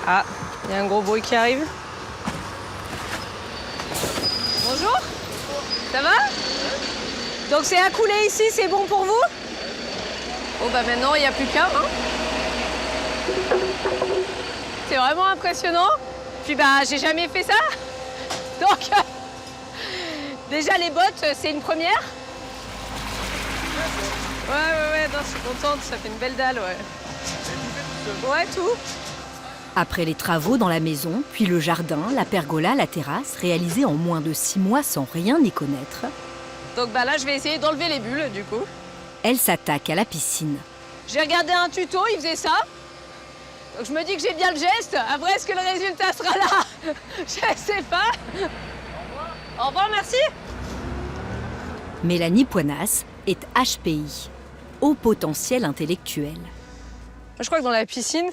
Ah, il y a un gros bruit qui arrive. Bonjour. Ça va? Donc c'est à couler ici, c'est bon pour vous? Bon bah maintenant il n'y a plus qu'un. C'est vraiment impressionnant. Puis bah j'ai jamais fait ça. Donc déjà les bottes c'est une première. Ouais, non, je suis contente, ça fait une belle dalle, ouais. Ouais, tout. Après les travaux dans la maison, puis le jardin, la pergola, la terrasse, réalisés en moins de 6 mois sans rien y connaître, Donc bah là, je vais essayer d'enlever les bulles, du coup. elle s'attaque à la piscine. J'ai regardé un tuto, il faisait ça. Donc je me dis que j'ai bien le geste. Après, est-ce que le résultat sera là? Je sais pas. Au revoir, merci. Mélanie Poinas est HPI, haut potentiel intellectuel. Je crois que dans la piscine,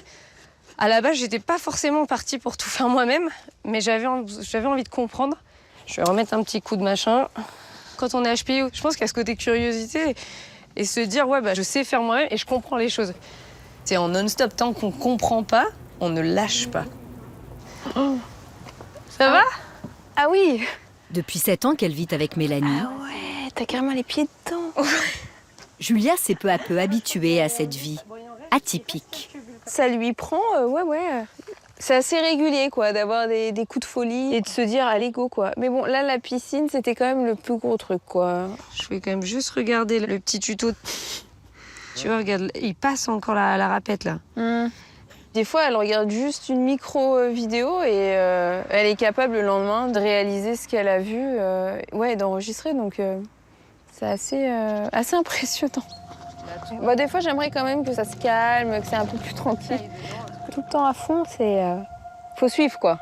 à la base, j'étais pas forcément partie pour tout faire moi-même, mais j'avais envie de comprendre. Je vais remettre un petit coup de machin. Quand on est HPI, je pense qu'il y a ce côté curiosité et se dire ouais bah je sais faire moi-même et je comprends les choses. C'est en non-stop, tant qu'on comprend pas, on ne lâche pas. Oh. Ça va? Ah oui. Depuis 7 ans qu'elle vit avec Mélanie, Ah ouais, t'as carrément les pieds dedans. Julia s'est peu à peu habituée à cette vie atypique. Ça lui prend, ouais. C'est assez régulier, quoi, d'avoir des coups de folie et de se dire, allez, go, quoi. Mais bon, là, la piscine, c'était quand même le plus gros truc, quoi. Je vais quand même juste regarder le petit tuto. Tu vois, regarde, il passe encore la rapette, là. Des fois, elle regarde juste une micro-vidéo et elle est capable, le lendemain, de réaliser ce qu'elle a vu, et d'enregistrer. Donc, c'est assez impressionnant. Bah, des fois, j'aimerais quand même que ça se calme, que c'est un peu plus tranquille. Tout le temps à fond, c'est... faut suivre, quoi.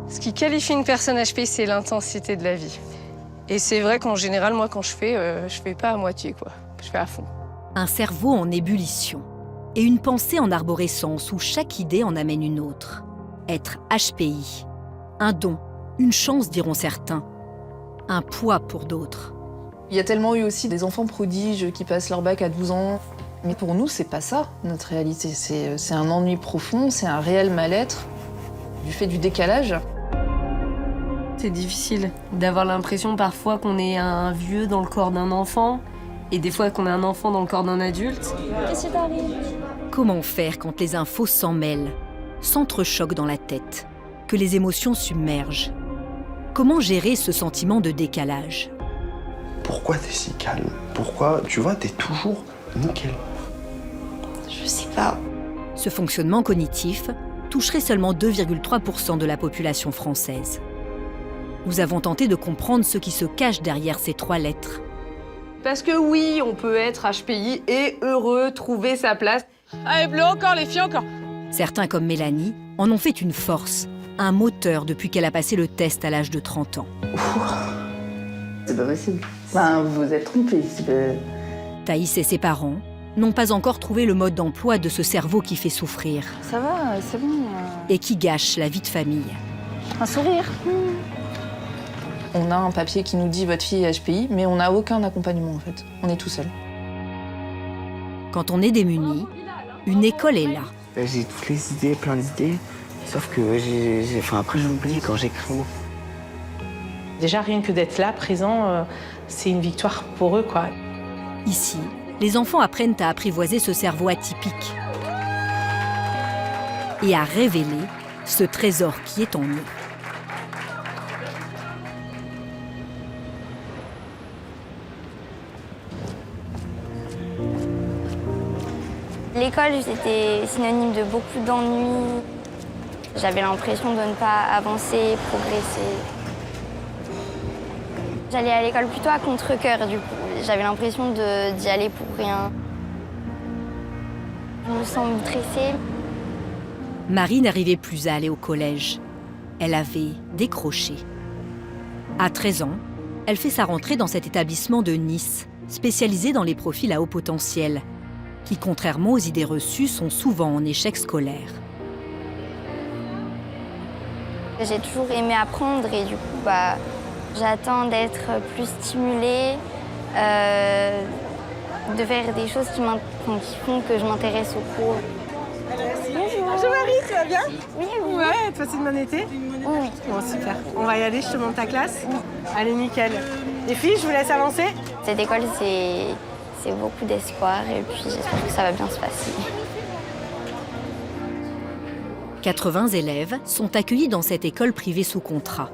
Ce qui qualifie une personne HP, c'est l'intensité de la vie. Et c'est vrai qu'en général, moi, quand je fais pas à moitié, quoi. Je fais à fond. Un cerveau en ébullition et une pensée en arborescence où chaque idée en amène une autre. Être HPI, un don, une chance diront certains, un poids pour d'autres. Il y a tellement eu aussi des enfants prodiges qui passent leur bac à 12 ans. Mais pour nous, c'est pas ça, notre réalité. C'est un ennui profond, c'est un réel mal-être du fait du décalage. C'est difficile d'avoir l'impression parfois qu'on est un vieux dans le corps d'un enfant et des fois qu'on est un enfant dans le corps d'un adulte. Qu'est-ce qui t'arrive? Comment faire quand les infos s'en mêlent, s'entrechoquent dans la tête, que les émotions submergent? Comment gérer ce sentiment de décalage? Pourquoi t'es si calme? Pourquoi, tu vois, t'es toujours nickel? Je sais pas. Ce fonctionnement cognitif toucherait seulement 2,3% de la population française. Nous avons tenté de comprendre ce qui se cache derrière ces 3 lettres. Parce que oui, on peut être HPI et heureux, trouver sa place. Allez, bleu encore, les filles, encore. Certains, comme Mélanie, en ont fait une force, un moteur depuis qu'elle a passé le test à l'âge de 30 ans. C'est pas possible. Enfin, vous vous êtes trompés. Thaïs et ses parents n'ont pas encore trouvé le mode d'emploi de ce cerveau qui fait souffrir Ça va, c'est bon. et qui gâche la vie de famille. Un sourire. On a un papier qui nous dit votre fille est HPI, mais on n'a aucun accompagnement en fait. On est tout seul. Quand on est démuni, une école est là. J'ai toutes les idées, plein d'idées, sauf que après j'oublie quand j'écris. Déjà, rien que d'être là, présent, c'est une victoire pour eux, quoi. Ici, les enfants apprennent à apprivoiser ce cerveau atypique et à révéler ce trésor qui est en eux. L'école, c'était synonyme de beaucoup d'ennuis. J'avais l'impression de ne pas avancer, progresser. J'allais à l'école plutôt à contre-cœur, du coup. J'avais l'impression d'y aller pour rien. Je me sens stressée. Marie n'arrivait plus à aller au collège. Elle avait décroché. À 13 ans, elle fait sa rentrée dans cet établissement de Nice, spécialisé dans les profils à haut potentiel, qui, contrairement aux idées reçues, sont souvent en échec scolaire. J'ai toujours aimé apprendre et du coup, j'attends d'être plus stimulée, de faire des choses qui font que je m'intéresse au cours. Bonjour Marie, tu vas bien? Oui, oui. Ouais, tu passes une bonne été? Oui. Bon, super. On va y aller, je te montre ta classe. Allez, nickel. Les filles, je vous laisse avancer. Cette école, c'est beaucoup d'espoir et puis j'espère que ça va bien se passer. 80 élèves sont accueillis dans cette école privée sous contrat.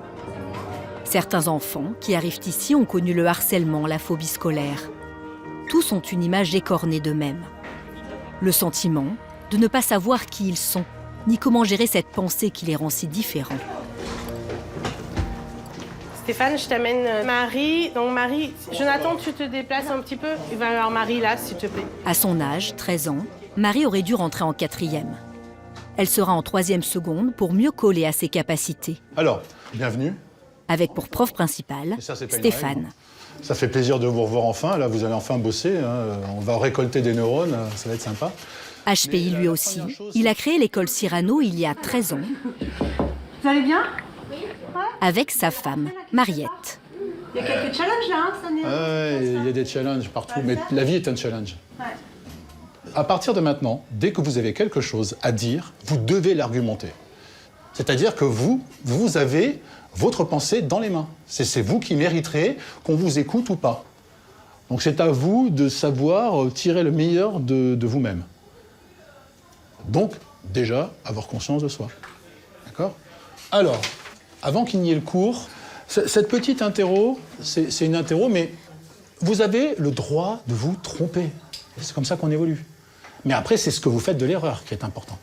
Certains enfants qui arrivent ici ont connu le harcèlement, la phobie scolaire. Tous ont une image écornée d'eux-mêmes. Le sentiment de ne pas savoir qui ils sont, ni comment gérer cette pensée qui les rend si différents. Stéphane, je t'amène Marie. Donc Marie, Jonathan, tu te déplaces un petit peu. Il va y avoir Marie là, s'il te plaît. À son âge, 13 ans, Marie aurait dû rentrer en 4e. Elle sera en 3e seconde pour mieux coller à ses capacités. Alors, bienvenue. Avec pour prof principal, Ça, c'est pas une Stéphane. règle. Ça fait plaisir de vous revoir enfin. Là, vous allez enfin bosser. On va récolter des neurones. Ça va être sympa. HPI lui aussi. Il a créé l'école Cyrano il y a 13 ans. Vous allez bien? Avec sa femme, Mariette. Il y a quelques challenges là, hein, cette année. Il y a des challenges partout, mais la vie est un challenge. À partir de maintenant, dès que vous avez quelque chose à dire, vous devez l'argumenter. C'est-à-dire que vous avez votre pensée dans les mains. C'est vous qui mériterez qu'on vous écoute ou pas. Donc c'est à vous de savoir tirer le meilleur de vous-même. Donc, déjà, avoir conscience de soi. D'accord? Alors, avant qu'il n'y ait le cours, cette petite interro, c'est une interro, mais vous avez le droit de vous tromper. C'est comme ça qu'on évolue. Mais après, c'est ce que vous faites de l'erreur qui est important.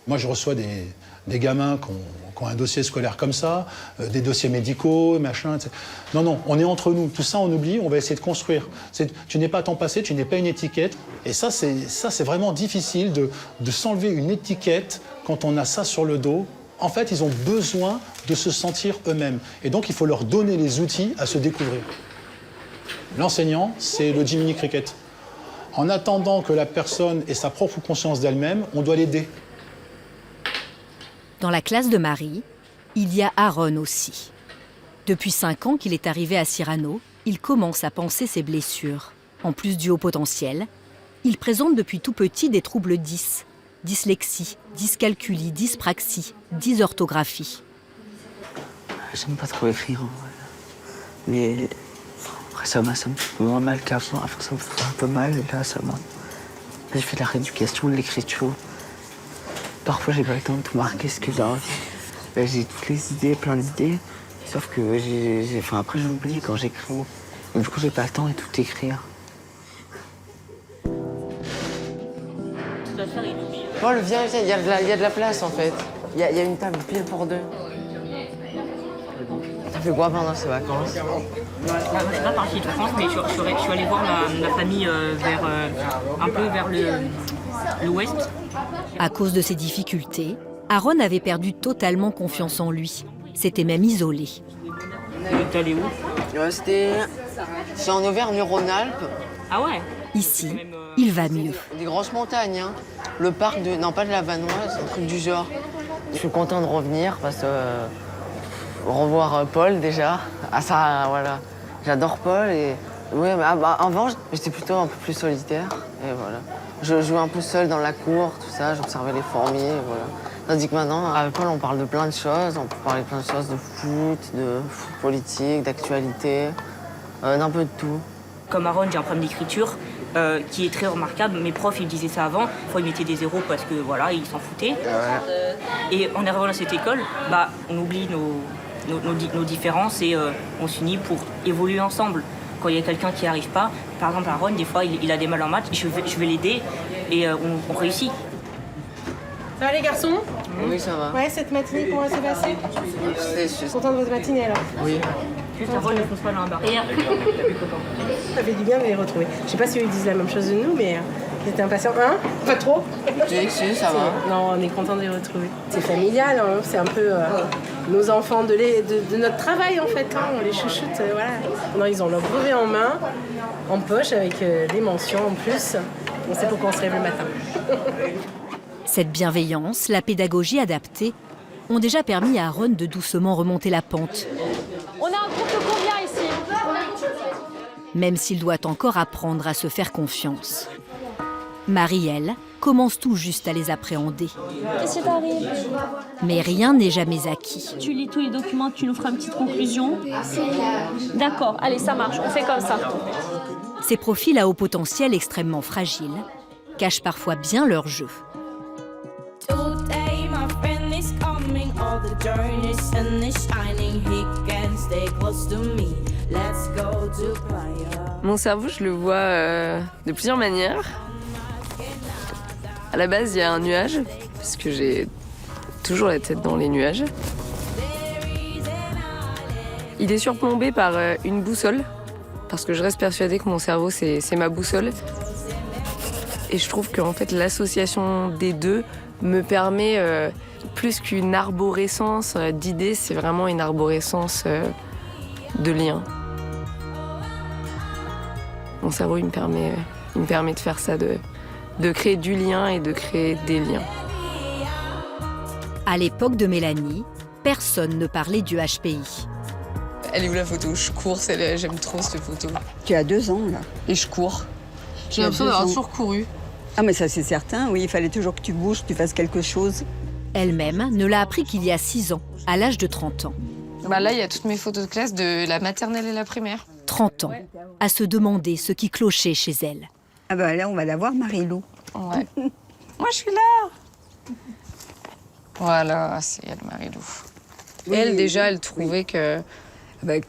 Moi, je reçois des gamins qui ont un dossier scolaire comme ça, des dossiers médicaux, machin, etc. Non, on est entre nous. Tout ça, on oublie, on va essayer de construire. Tu n'es pas à ton passé, tu n'es pas une étiquette. Et ça, c'est vraiment difficile de s'enlever une étiquette quand on a ça sur le dos. En fait, ils ont besoin de se sentir eux-mêmes. Et donc, il faut leur donner les outils à se découvrir. L'enseignant, c'est le Jiminy Cricket. En attendant que la personne ait sa propre conscience d'elle-même, on doit l'aider. Dans la classe de Marie, il y a Aaron aussi. Depuis 5 ans qu'il est arrivé à Cyrano, il commence à penser ses blessures. En plus du haut potentiel, il présente depuis tout petit des troubles 10, dyslexie, dyscalculie, dyspraxie, dysorthographie. J'aime pas trop écrire en vrai. Mais après ça me fait moins mal qu'avant. Après ça me fait un peu mal et là ça m'a. J'ai fait de la rééducation, de l'écriture. Parfois j'ai pas le temps de tout marquer ce que j'ai envie. J'ai toutes les idées, plein d'idées. Sauf que après j'oublie quand j'écris. Du coup j'ai pas le temps de tout écrire. Paul, viens, il y a de la place en fait. Il y a une table pile pour deux. T'as fait quoi pendant ces vacances? Je suis pas partie de France, mais je suis allée voir ma famille un peu vers l'ouest. À cause de ses difficultés, Aaron avait perdu totalement confiance en lui. S'était même isolé. T'es allé où? C'était en Auvergne-Rhône-Alpes. Ah ouais? Ici, il va mieux. Des grosses montagnes, hein. Le parc de... Non, pas de la Vanoise, un truc du genre. Je suis content de revenir parce que... revoir Paul déjà. Ah ça, voilà. J'adore Paul et... Ouais, mais avant, j'étais plutôt un peu plus solitaire. Et voilà. Je jouais un peu seul dans la cour, tout ça, j'observais les fourmis, et voilà. Tandis que maintenant, avec Paul, on parle de plein de choses. On peut parler de plein de choses, de foot politique, d'actualité, d'un peu de tout. Comme Aaron, j'ai un problème d'écriture qui est très remarquable. Mes profs, ils me disaient ça avant. Ils mettaient des zéros parce que voilà, ils s'en foutaient. Et en arrivant à cette école, on oublie nos différences et on s'unit pour évoluer ensemble. Quand il y a quelqu'un qui n'y arrive pas, par exemple Aaron, des fois il a des mal en maths, je vais l'aider et on réussit. Ça va les garçons? Oui, ça va. Ouais, cette matinée, comment elle s'est passée? Je suis content de votre matinée alors. Oui. Juste Aaron, ne fonce pas dans la barrière. Ça fait du bien de les retrouver. Je sais pas si eux ils disent la même chose de nous, mais ils étaient impatients. Hein? Pas trop? Si, ça va. Non, on est content de les retrouver. C'est familial, hein. C'est un peu nos enfants de notre travail en fait. Hein. On les chouchoute, voilà. Non, ils ont leur brevet en main, en poche, avec des mentions en plus. On sait pourquoi on se lève le matin. Cette bienveillance, la pédagogie adaptée, ont déjà permis à Aaron de doucement remonter la pente. On a un groupe de combien ici? même s'il doit encore apprendre à se faire confiance. Marie, elle, commence tout juste à les appréhender. Qu'est-ce qui t'arrive? Mais rien n'est jamais acquis. Tu lis tous les documents, tu nous feras une petite conclusion. D'accord, allez, ça marche, on fait comme ça. Ces profils à haut potentiel extrêmement fragiles cachent parfois bien leur jeu. Mon cerveau, je le vois de plusieurs manières. À la base, il y a un nuage, parce que j'ai toujours la tête dans les nuages. Il est surplombé par une boussole, parce que je reste persuadée que mon cerveau, c'est ma boussole. Et je trouve qu'en fait, l'association des deux me permet, plus qu'une arborescence d'idées, c'est vraiment une arborescence de liens. Mon cerveau, il me permet de faire ça, de créer du lien et de créer des liens. À l'époque de Mélanie, personne ne parlait du HPI. Elle est où la photo? Je cours, j'aime trop cette photo. Tu as 2 ans, là. Et je cours. J'ai l'impression d'avoir toujours couru. Ah, mais ça, c'est certain, oui. Il fallait toujours que tu bouges, que tu fasses quelque chose. Elle-même ne l'a appris qu'il y a 6 ans, à l'âge de 30 ans. Là, il y a toutes mes photos de classe de la maternelle et la primaire. 30 ans, à se demander ce qui clochait chez elle. Ah là, on va la voir, Marie-Lou. Ouais. Moi, je suis là. Voilà, c'est elle, Marie-Lou. Oui, elle, déjà, elle trouvait que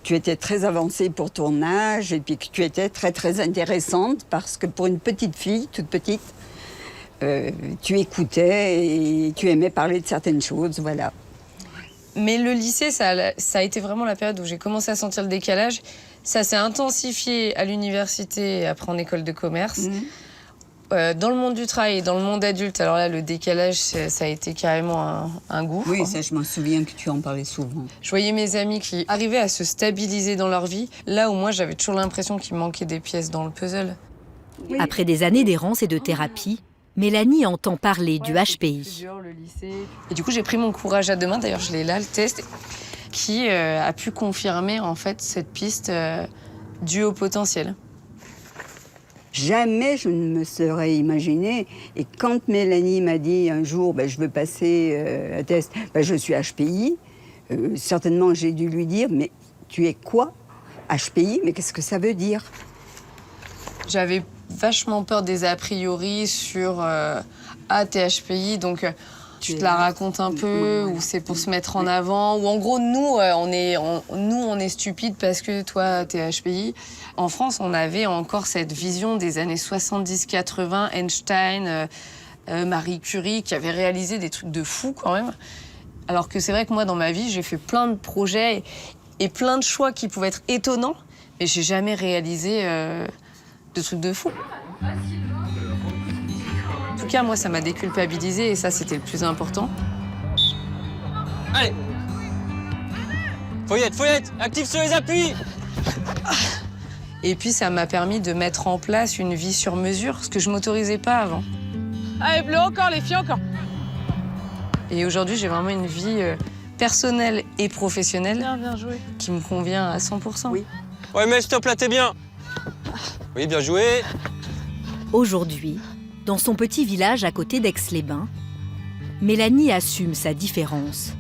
tu étais très avancée pour ton âge et puis que tu étais très, très intéressante parce que pour une petite fille, toute petite, tu écoutais et tu aimais parler de certaines choses, voilà. Mais le lycée, ça a été vraiment la période où j'ai commencé à sentir le décalage. Ça s'est intensifié à l'université et après en école de commerce. Dans le monde du travail et dans le monde adulte, alors là, le décalage, ça a été carrément un gouffre. Oui, ça, je m'en souviens que tu en parlais souvent. Je voyais mes amis qui arrivaient à se stabiliser dans leur vie, là où moi, j'avais toujours l'impression qu'il manquait des pièces dans le puzzle. Après des années d'errance et de thérapie, Mélanie entend parler du HPI. Et du coup, j'ai pris mon courage à deux mains, d'ailleurs, je l'ai là, le test, qui a pu confirmer, en fait, cette piste due au potentiel. Jamais je ne me serais imaginé. Et quand Mélanie m'a dit un jour, je veux passer un test, je suis HPI, certainement j'ai dû lui dire, mais tu es quoi, HPI? Mais qu'est-ce que ça veut dire? J'avais vachement peur des a priori sur t'es HPI, donc tu te la racontes un peu, ou c'est pour se mettre en avant, ou en gros, nous, on est stupide parce que toi, t'es HPI. En France, on avait encore cette vision des années 70-80, Einstein, Marie Curie, qui avait réalisé des trucs de fou quand même. Alors que c'est vrai que moi, dans ma vie, j'ai fait plein de projets et plein de choix qui pouvaient être étonnants, mais j'ai jamais réalisé de trucs de fou. En tout cas, moi, ça m'a déculpabilisée et ça, c'était le plus important. Allez! Feuillette, active sur les appuis! Et puis, ça m'a permis de mettre en place une vie sur mesure, ce que je m'autorisais pas avant. Allez, bleu, encore, les filles, encore. Et aujourd'hui, j'ai vraiment une vie personnelle et professionnelle Bien joué. qui me convient à 100%. Oui. Ouais, mais stop, là, t'es bien! Oui, bien joué! Aujourd'hui, dans son petit village à côté d'Aix-les-Bains, Mélanie assume sa différence.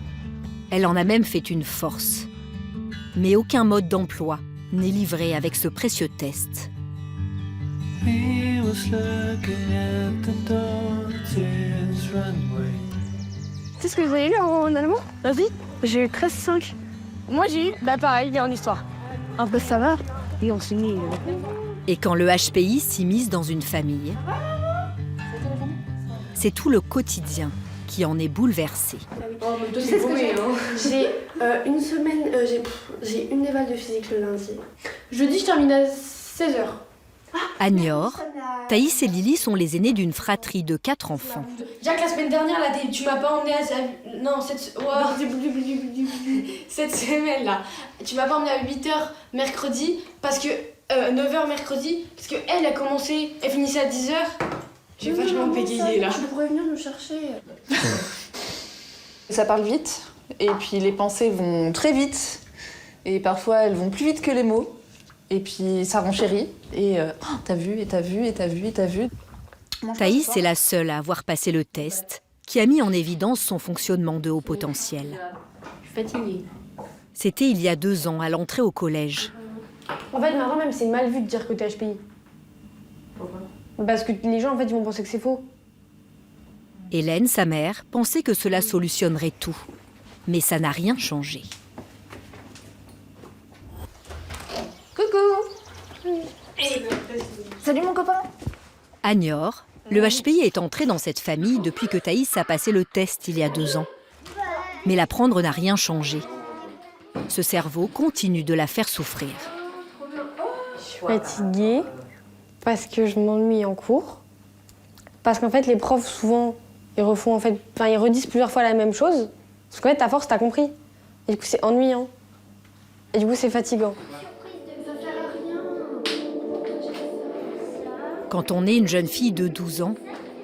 Elle en a même fait une force. Mais aucun mode d'emploi n'est livré avec ce précieux test. C'est ce que vous avez lu en allemand? Vas-y, j'ai eu 13,5. Moi j'ai eu, pareil, il y a en histoire. Un peu ça va, et on s'est mis. Et quand le HPI s'immisce dans une famille, c'est tout le quotidien qui en est bouleversé. Tu sais ce que j'ai une semaine, j'ai une éval de physique le lundi. Jeudi, je termine à 16h. À Niort, Thaïs et Lily sont les aînés d'une fratrie de 4 enfants. Jack, la semaine dernière, là, tu m'as pas emmené à... Non, cette semaine, là. Tu m'as pas emmené à 8h mercredi, parce que... 9h mercredi, parce que elle a commencé, elle finissait à 10h. J'ai vachement bégayé, là. Tu pourrais venir nous chercher. Ça parle vite, et puis les pensées vont très vite, et parfois elles vont plus vite que les mots. Et puis ça renchérit. Et t'as vu, et t'as vu, et t'as vu, et t'as vu. Thaïs est la seule à avoir passé le test, qui a mis en évidence son fonctionnement de haut potentiel. Je suis fatiguée. C'était il y a 2 ans, à l'entrée au collège. En fait, maintenant même, c'est mal vu de dire que t'es HPI. Pourquoi? Parce que les gens, en fait, ils vont penser que c'est faux. Hélène, sa mère, pensait que cela solutionnerait tout. Mais ça n'a rien changé. Coucou. Salut mon copain. À Niort, le HPI est entré dans cette famille depuis que Thaïs a passé le test il y a 2 ans. Mais l'apprendre n'a rien changé. Ce cerveau continue de la faire souffrir. Je suis fatiguée parce que je m'ennuie en cours. Parce qu'en fait, les profs, souvent, ils redisent plusieurs fois la même chose. Parce qu'en fait, à force, t'as compris. Et du coup, c'est ennuyant. Et du coup, c'est fatigant. Quand on est une jeune fille de 12 ans,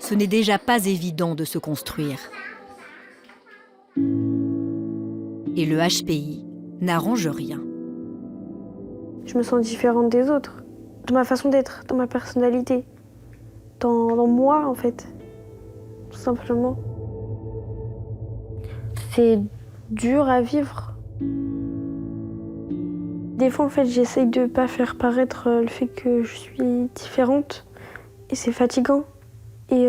ce n'est déjà pas évident de se construire. Et le HPI n'arrange rien. Je me sens différente des autres. Dans ma façon d'être, dans ma personnalité. Dans moi, en fait. Tout simplement. C'est dur à vivre. Des fois, en fait, j'essaye de pas faire paraître le fait que je suis différente. Et c'est fatigant. Et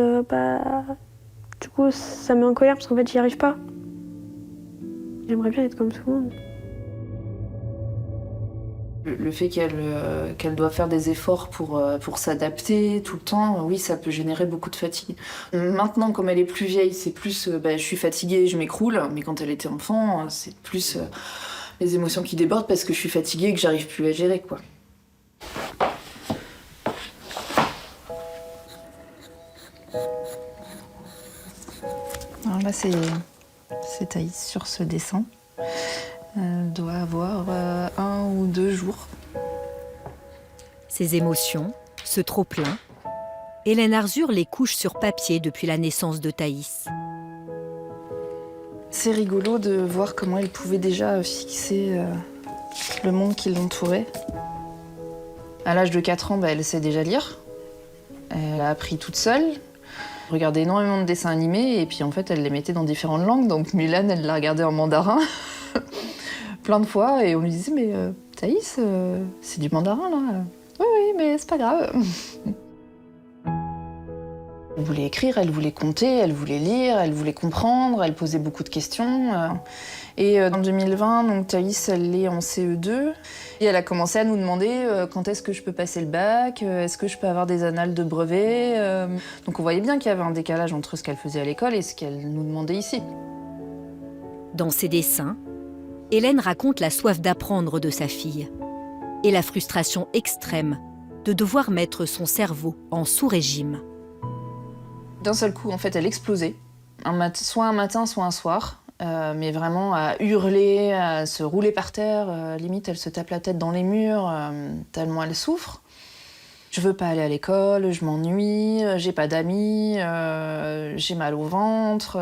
du coup, ça me met en colère parce qu'en fait, j'y arrive pas. J'aimerais bien être comme tout le monde. Le fait qu'elle doit faire des efforts pour s'adapter tout le temps, oui, ça peut générer beaucoup de fatigue. Maintenant, comme elle est plus vieille, c'est plus je suis fatiguée, je m'écroule. Mais quand elle était enfant, c'est plus les émotions qui débordent parce que je suis fatiguée et que j'arrive plus à gérer, quoi. Alors là, c'est Thaïs sur ce dessin. Elle doit avoir 1 ou 2 jours. Ces émotions, ce trop-plein, Hélène Arzur les couche sur papier depuis la naissance de Thaïs. C'est rigolo de voir comment elle pouvait déjà fixer le monde qui l'entourait. À l'âge de 4 ans, elle sait déjà lire. Elle a appris toute seule. Elle regardait énormément de dessins animés et puis en fait, elle les mettait dans différentes langues. Donc Mulan, elle l'a regardé en mandarin plein de fois et on lui disait « Mais Thaïs, c'est du mandarin là ?» « Oui, mais c'est pas grave. » Elle voulait écrire, elle voulait compter, elle voulait lire, elle voulait comprendre, elle posait beaucoup de questions. Et en 2020, donc, Thaïs, elle est en CE2 et elle a commencé à nous demander quand est-ce que je peux passer le bac, est-ce que je peux avoir des annales de brevet. Donc on voyait bien qu'il y avait un décalage entre ce qu'elle faisait à l'école et ce qu'elle nous demandait ici. Dans ses dessins, Hélène raconte la soif d'apprendre de sa fille et la frustration extrême de devoir mettre son cerveau en sous-régime. D'un seul coup, en fait, elle explosait. Soit un matin, soit un soir. Mais vraiment à hurler, à se rouler par terre. Limite, elle se tape la tête dans les murs, tellement elle souffre. Je veux pas aller à l'école, je m'ennuie, j'ai pas d'amis, j'ai mal au ventre.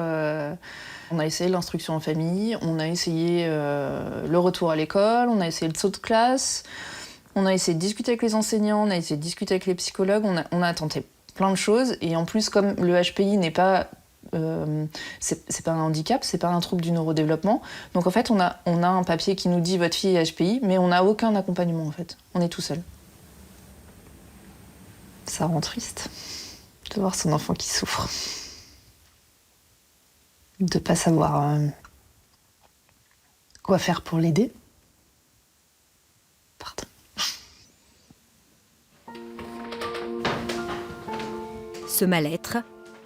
On a essayé l'instruction en famille, on a essayé le retour à l'école, on a essayé le saut de classe, on a essayé de discuter avec les enseignants, on a essayé de discuter avec les psychologues, on a tenté plein de choses. Et en plus, comme le HPI n'est pas... c'est pas un handicap, c'est pas un trouble du neurodéveloppement. Donc en fait, on a un papier qui nous dit votre fille est HPI, mais on n'a aucun accompagnement en fait. On est tout seul. Ça rend triste de voir son enfant qui souffre. De pas savoir quoi faire pour l'aider. Pardon. Ce mal-être,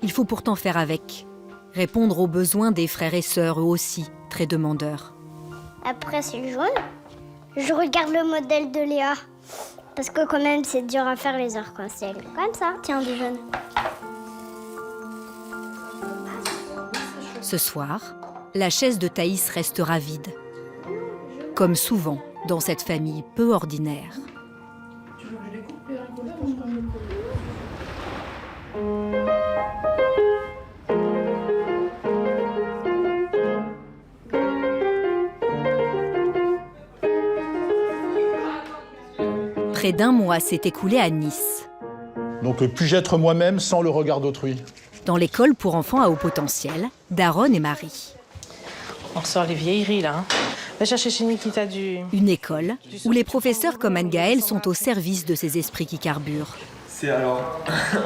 il faut pourtant faire avec. Répondre aux besoins des frères et sœurs, eux aussi, très demandeurs. Après, c'est le jaune. Je regarde le modèle de Léa. Parce que quand même, c'est dur à faire les arcs-en-ciel. Comme ça. Tiens, du jaune. Ce soir, la chaise de Thaïs restera vide. Comme souvent dans cette famille peu ordinaire. Près d'1 mois s'est écoulé à Nice. Donc, puis-je être moi-même sans le regard d'autrui? Dans l'école pour enfants à haut potentiel, d'Aaron et Marie. On ressort les vieilleries, là. Hein. Va chercher chez Nikita du... Une école où les professeurs comme Anne-Gaëlle sont au service de ces esprits qui carburent. C'est alors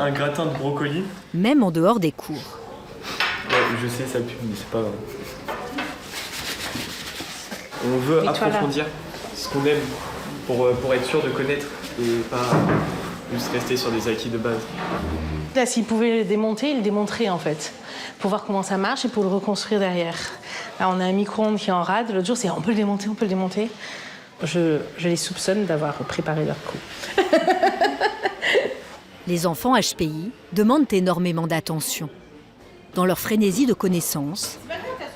un gratin de brocoli. Même en dehors des cours. Ouais, je sais, ça pue, mais c'est pas grave. On veut approfondir ce qu'on aime pour être sûr de connaître et pas juste rester sur des acquis de base. Là, s'il pouvait le démonter, il le démonterait en fait. Pour voir comment ça marche et pour le reconstruire derrière. Là, on a un micro-ondes qui est en rade. L'autre jour, c'est on peut le démonter, on peut le démonter. Je les soupçonne d'avoir préparé leur coup. Les enfants HPI demandent énormément d'attention. Dans leur frénésie de connaissances,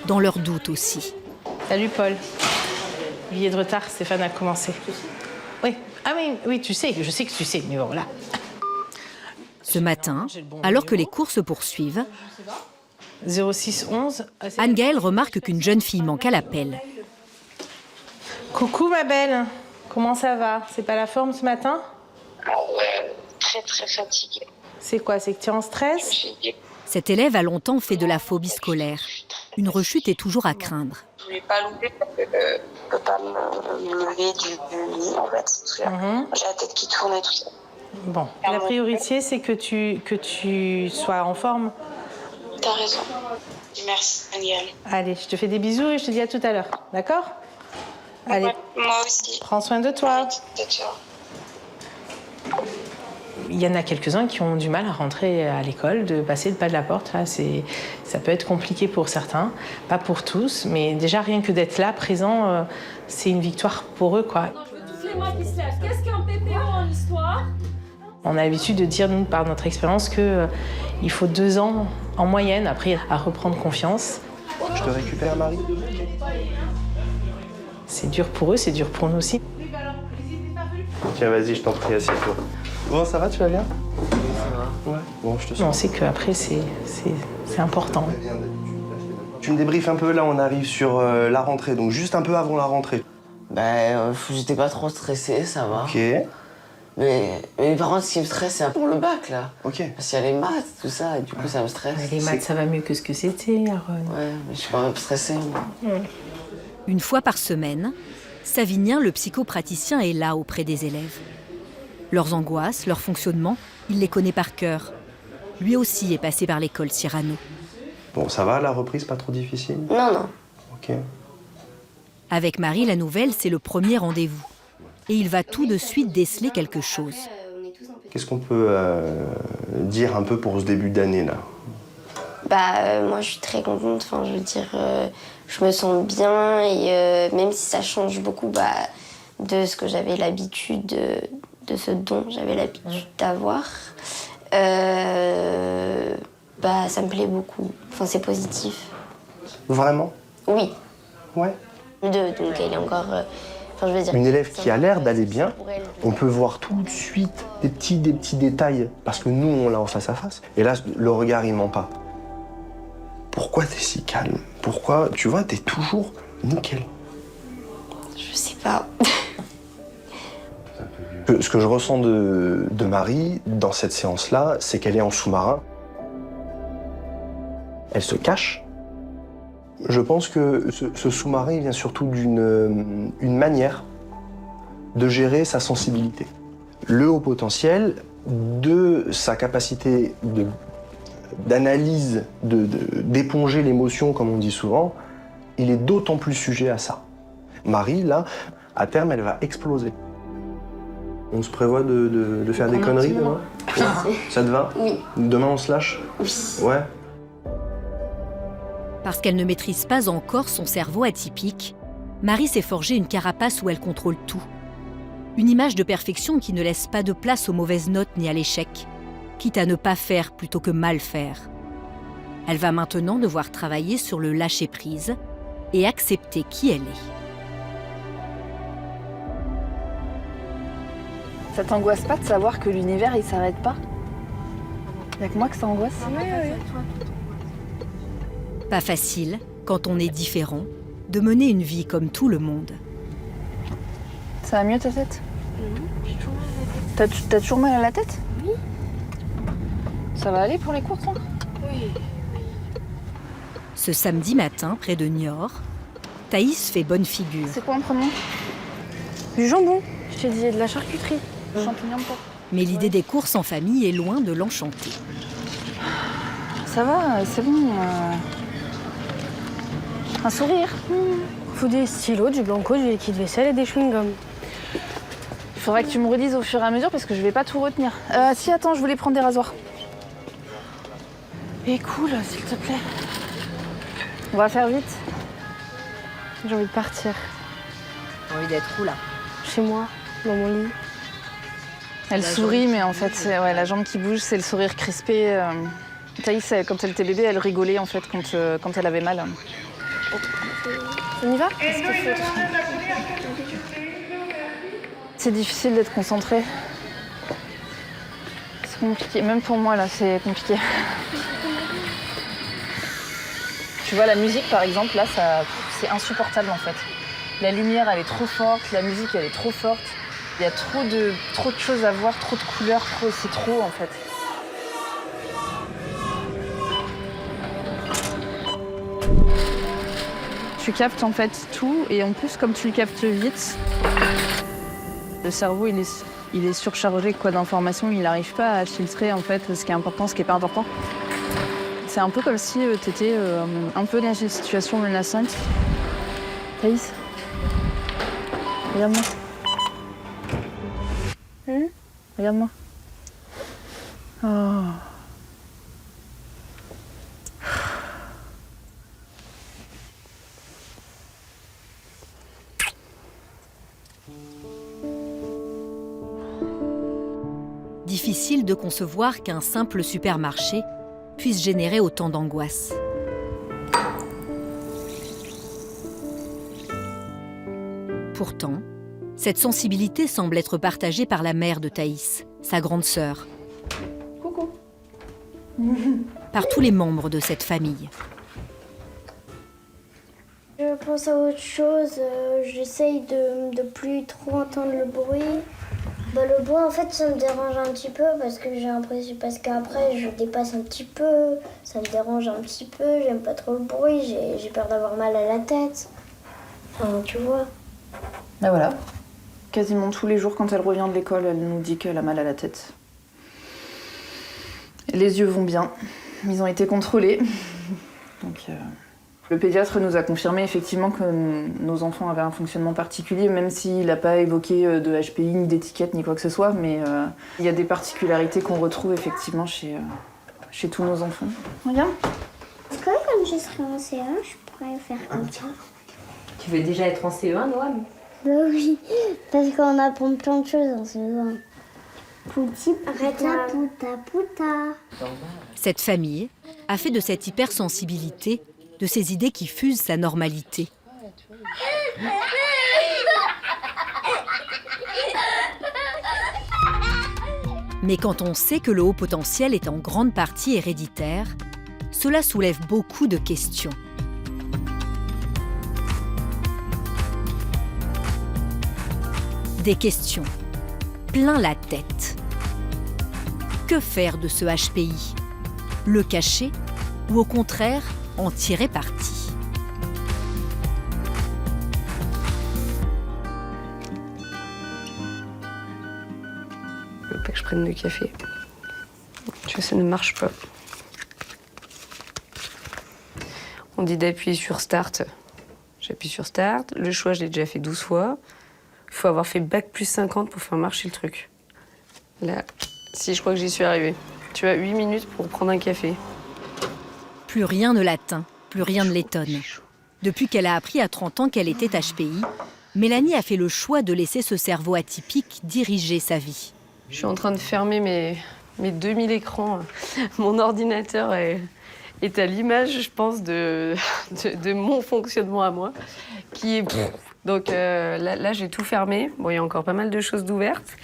dans leurs doutes aussi. Salut Paul. Billet de retard, Stéphane a commencé. Oui, ah oui, tu sais, je sais que tu sais, mais bon, là. Ce matin, alors que les cours se poursuivent, 0611. Anne-Gaëlle remarque qu'une jeune fille manque à l'appel. Coucou ma belle, comment ça va? C'est pas la forme ce matin? Très très fatiguée. C'est quoi, c'est que tu es en stress? Cette élève a longtemps fait de la phobie scolaire. Une rechute est toujours à craindre. Je voulais pas louper parce que je peux pas me lever du lit en fait. J'ai la tête qui tourne et tout ça. Bon, la priorité c'est que tu sois en forme. T'as raison. Merci Daniel. Allez, je te fais des bisous et je te dis à tout à l'heure, d'accord? Allez. Ouais, moi aussi. Prends soin de toi. Il y en a quelques-uns qui ont du mal à rentrer à l'école, de passer le pas de la porte. Là, ça peut être compliqué pour certains, pas pour tous, mais déjà rien que d'être là, présent, c'est une victoire pour eux, quoi. Tous les mois qui se lèvent. Qu'est-ce qu'un PPO en histoire? On a l'habitude de dire, nous, par notre expérience, qu'il faut 2 ans en moyenne, après, à reprendre confiance. Je te récupère, Marie. C'est dur pour eux, c'est dur pour nous aussi. Tiens, vas-y, je t'en prie, assieds-toi. Bon, ça va, tu vas bien? Ça va. Ouais. Bon, je te suis. On sait qu'après, c'est important. Tu me débriefes un peu, là, on arrive sur la rentrée, donc juste un peu avant la rentrée. J'étais pas trop stressée, ça va. Ok. Mais par contre, ce qui me stresse, c'est pour le bac, là. Ok. Parce qu'il y a les maths, tout ça, et du coup, ça me stresse. Mais les maths, ça va mieux que ce que c'était, Aaron. Ouais, mais je suis quand même stressée, moi. Une fois par semaine, Savinien, le psychopraticien, est là auprès des élèves. Leurs angoisses, leur fonctionnement, il les connaît par cœur. Lui aussi est passé par l'école Cyrano. Bon, ça va, la reprise, pas trop difficile? Non. Ok. Avec Marie, la nouvelle, c'est le premier rendez-vous. Et il va tout de suite déceler quelque chose. Qu'est-ce qu'on peut dire un peu pour ce début d'année, là? Moi, je suis très contente. Enfin, je veux dire, je me sens bien. Et même si ça change beaucoup de ce que j'avais l'habitude, de ce dont j'avais l'habitude d'avoir, ça me plaît beaucoup. Enfin, c'est positif. Vraiment? Oui. Ouais. Donc, elle est encore... je veux dire, une élève qui a l'air d'aller bien, on peut voir tout de suite des petits détails, parce que nous, on l'a en face à face. Et là, le regard, il ment pas. Pourquoi t'es si calme? Pourquoi, tu vois, t'es toujours nickel? Je sais pas. Ce que je ressens de Marie, dans cette séance-là, c'est qu'elle est en sous-marin. Elle se cache. Je pense que ce sous-marin vient surtout d'une manière de gérer sa sensibilité. Le haut potentiel, de sa capacité d'analyse, d'éponger l'émotion, comme on dit souvent, il est d'autant plus sujet à ça. Marie, là, à terme, elle va exploser. On se prévoit de faire des conneries demain? Ça te va? Oui. Demain, on se lâche? Oui. Ouais. Parce qu'elle ne maîtrise pas encore son cerveau atypique, Marie s'est forgé une carapace où elle contrôle tout. Une image de perfection qui ne laisse pas de place aux mauvaises notes ni à l'échec, quitte à ne pas faire plutôt que mal faire. Elle va maintenant devoir travailler sur le lâcher-prise et accepter qui elle est. Ça t'angoisse pas de savoir que l'univers, il s'arrête pas? Y'a que moi que ça angoisse? Oui. Pas facile, quand on est différent, de mener une vie comme tout le monde. Ça va mieux ta tête? T'as toujours mal à la tête? Oui. Ça va aller pour les courses, hein? Oui. Ce samedi matin, près de Niort, Thaïs fait bonne figure. C'est quoi en premier? Du jambon, je t'ai dit, de la charcuterie. Champignons peut-être. Mais l'idée des courses en famille est loin de l'enchanter. Ça va, c'est bon. Un sourire. Faut des stylos, du blanco, du liquide vaisselle et des chewing-gums. Il faudrait que tu me redises au fur et à mesure parce que je vais pas tout retenir. Si, attends, je voulais prendre des rasoirs. Et cool, s'il te plaît. On va faire vite. J'ai envie de partir. J'ai envie d'être où là? Chez moi, dans mon lit. Elle sourit, mais en fait, c'est la jambe qui bouge, c'est le sourire crispé. Thaïs, quand elle était bébé, elle rigolait en fait quand elle avait mal. On y va? C'est difficile d'être concentré. C'est compliqué, même pour moi là, c'est compliqué. Tu vois, la musique par exemple, là, c'est insupportable en fait. La lumière, elle est trop forte, la musique, elle est trop forte. Il y a trop de choses à voir, trop de couleurs, c'est trop en fait. Tu captes en fait tout et en plus comme tu le captes vite, le cerveau il est surchargé d'informations, il n'arrive pas à filtrer en fait ce qui est important, ce qui n'est pas important. C'est un peu comme si tu étais un peu dans une situation menaçante. Thaïs, regarde-moi. Regarde-moi. Oh. Difficile de concevoir qu'un simple supermarché puisse générer autant d'angoisse. Pourtant, cette sensibilité semble être partagée par la mère de Thaïs, sa grande sœur. Coucou. Par tous les membres de cette famille. Je pense à autre chose, j'essaye de plus trop entendre le bruit. Le bruit en fait ça me dérange un petit peu parce que j'ai l'impression, parce qu'après je dépasse un petit peu, ça me dérange un petit peu, j'aime pas trop le bruit, j'ai peur d'avoir mal à la tête. Enfin tu vois. Ben voilà. Quasiment tous les jours, quand elle revient de l'école, elle nous dit qu'elle a mal à la tête. Les yeux vont bien. Ils ont été contrôlés. Donc, le pédiatre nous a confirmé effectivement que nos enfants avaient un fonctionnement particulier, même s'il n'a pas évoqué de HPI, ni d'étiquette, ni quoi que ce soit. Mais il y a des particularités qu'on retrouve effectivement chez tous nos enfants. Regarde. Est-ce que comme je serais en C1, je pourrais faire comme ça? Tu veux déjà être en CE1, Noam? Oui, parce qu'on apprend plein de choses en C1. Pouti, pouta, pouta, pouta. Cette famille a fait de cette hypersensibilité de ces idées qui fusent sa normalité. Mais quand on sait que le haut potentiel est en grande partie héréditaire, cela soulève beaucoup de questions. Des questions plein la tête. Que faire de ce HPI? Le cacher ou au contraire en tirer parti? Je veux pas que je prenne de café. Tu vois, ça ne marche pas. On dit d'appuyer sur Start. J'appuie sur Start. Le choix, je l'ai déjà fait 12 fois. Il faut avoir fait bac plus 50 pour faire marcher le truc. Là, si, je crois que j'y suis arrivée. Tu as 8 minutes pour prendre un café. Plus rien ne l'atteint, plus rien ne l'étonne. Depuis qu'elle a appris à 30 ans qu'elle était HPI, Mélanie a fait le choix de laisser ce cerveau atypique diriger sa vie. Je suis en train de fermer mes 2000 écrans. Mon ordinateur est à l'image, je pense, de mon fonctionnement à moi, qui est... Donc là, j'ai tout fermé. Bon, il y a encore pas mal de choses d'ouvertes.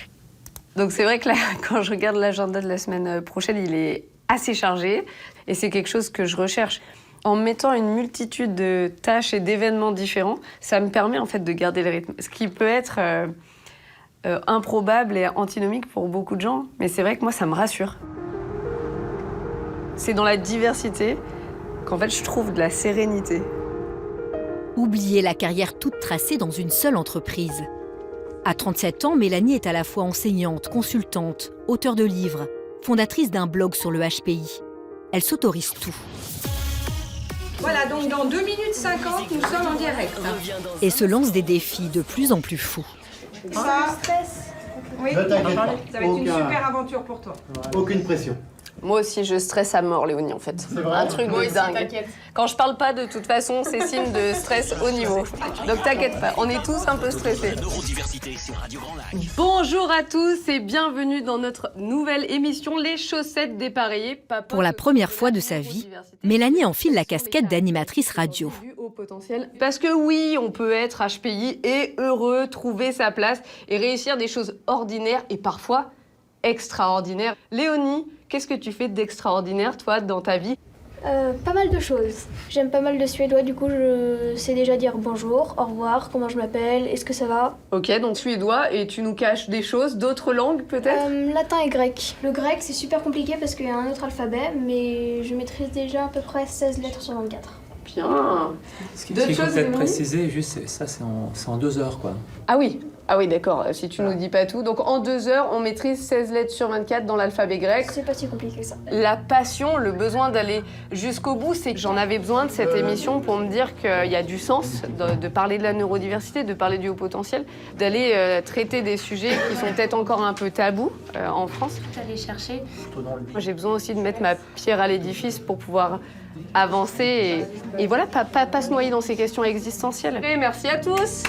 Donc c'est vrai que là, quand je regarde l'agenda de la semaine prochaine, il est assez chargé. Et c'est quelque chose que je recherche. En mettant une multitude de tâches et d'événements différents, ça me permet en fait de garder le rythme. Ce qui peut être improbable et antinomique pour beaucoup de gens. Mais c'est vrai que moi, ça me rassure. C'est dans la diversité qu'en fait, je trouve de la sérénité. Oubliez la carrière toute tracée dans une seule entreprise. À 37 ans, Mélanie est à la fois enseignante, consultante, auteure de livres, fondatrice d'un blog sur le HPI. Elle s'autorise tout. Voilà, donc dans 2 minutes 50, nous sommes en direct. Et se lance des défis de plus en plus fous. Ça stresse. Oui, Ne t'inquiète pas. ça va être une super aventure pour toi. Aucune pression. Moi aussi, je stresse à mort, Léonie, en fait. C'est vrai. Un truc Moi de aussi, dingue. t'inquiète. Quand je parle pas, de toute façon, c'est signe de stress au niveau. Donc t'inquiète pas, on est tous un peu stressés. Bonjour à tous et bienvenue dans notre nouvelle émission Les chaussettes dépareillées. Pour la première fois de sa vie, Mélanie enfile la casquette d'animatrice radio. Parce que oui, on peut être HPI et heureux, trouver sa place et réussir des choses ordinaires et parfois extraordinaires. Léonie, qu'est-ce que tu fais d'extraordinaire, toi, dans ta vie ? Pas mal de choses. J'aime pas mal de suédois, du coup je sais déjà dire bonjour, au revoir, comment je m'appelle, est-ce que ça va. Ok, donc suédois, et tu nous caches des choses, d'autres langues peut-être ? Latin et grec. Le grec c'est super compliqué parce qu'il y a un autre alphabet, mais je maîtrise déjà à peu près 16 lettres sur 24. Bien. Ce qui est peut-être précisé, juste, ça c'est en 2 heures, quoi. Ah oui, d'accord, si tu nous dis pas tout. Donc en 2 heures, on maîtrise 16 lettres sur 24 dans l'alphabet grec. C'est pas si compliqué que ça. La passion, le besoin d'aller jusqu'au bout, c'est que j'en avais besoin de cette émission pour me dire qu'il y a du sens de parler de la neurodiversité, de parler du haut potentiel, d'aller traiter des sujets qui sont peut-être encore un peu tabous en France. T'allais chercher. Moi, j'ai besoin aussi de mettre ma pierre à l'édifice pour pouvoir avancer et voilà, pas se noyer dans ces questions existentielles. Et merci à tous.